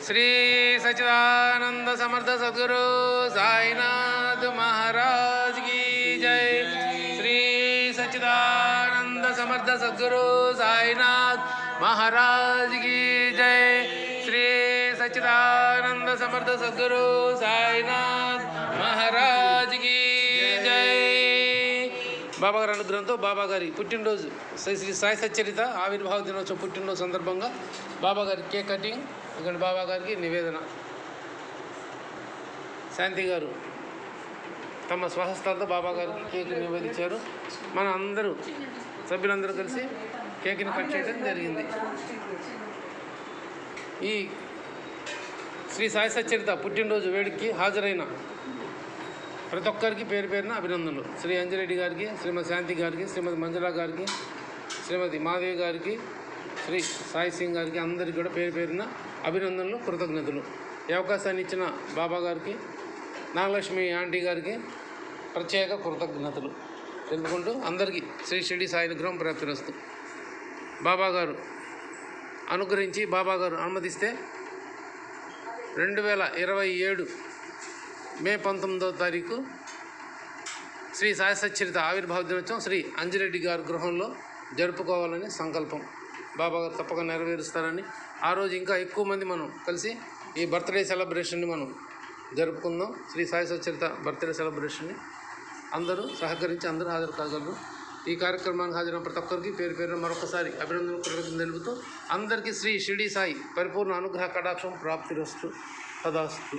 श्री सच्चिदानंद समर्थ सद्गुरु साईनाथ महाराज की जय। श्री सच्चिदानंद समर्थ सद्गुरु साईनाथ महाराज की जय। श्री सच्चिदानंद समर्थ सद्गुरु साईनाथ महाराज की जय। బాబా గారి అనుగ్రహంతో బాబా గారి పుట్టినరోజు శ్రీ సాయి సచ్చరిత ఆవిర్భావ దినోత్సవం పుట్టినరోజు సందర్భంగా బాబా గారి కేక్ కటింగ్, ఇక్కడ బాబా గారికి నివేదన. శాంతి గారు తమ స్వహస్తాలతో బాబా గారికి కేక్ నివేదించారు. మన అందరూ సభ్యులందరూ కలిసి కేక్ని కట్ చేయడం జరిగింది. ఈ శ్రీ సాయి సచ్చరిత పుట్టినరోజు వేడుకకి హాజరైన ప్రతి ఒక్కరికి పేరు పేరున అభినందనలు. శ్రీ అంజిరెడ్డి గారికి, శ్రీమతి శాంతి గారికి, శ్రీమతి మంజుల గారికి, శ్రీమతి మాధవి గారికి, శ్రీ సాయి సింగ్ గారికి, అందరికీ కూడా పేరు పేరున అభినందనలు, కృతజ్ఞతలు. ఈ అవకాశాన్ని ఇచ్చిన బాబా గారికి, నాగలక్ష్మి ఆంటీ గారికి ప్రత్యేక కృతజ్ఞతలు తెలుపుకుంటూ అందరికీ శ్రీ షిరిడి సాయి అనుగ్రహం ప్రాప్తిరస్తు. బాబా గారు అనుగ్రహించి బాబా గారు అనుమతిస్తే 2027 మే 19వ తారీఖు శ్రీ సాయి సచ్చరిత ఆవిర్భావ దినోత్సవం శ్రీ అంజిరెడ్డి గారి గృహంలో జరుపుకోవాలని సంకల్పం. బాబా గారు తప్పక నెరవేరుస్తారని, ఆ రోజు ఇంకా ఎక్కువ మంది మనం కలిసి ఈ బర్త్డే సెలబ్రేషన్ని మనం జరుపుకుందాం. శ్రీ సాయి సచ్చరిత బర్త్డే సెలబ్రేషన్ని అందరూ సహకరించి అందరూ హాజరు కాగలరు. ఈ కార్యక్రమానికి హాజరైన ప్రతి ఒక్కరికి పేరు పేరున మరొకసారి అభినందనలు, కృతజ్ఞతలు తెలుపుతూ అందరికీ శ్రీ షిరిడి సాయి పరిపూర్ణ అనుగ్రహ కటాక్షం ప్రాప్తిరస్తు. తదాస్తు.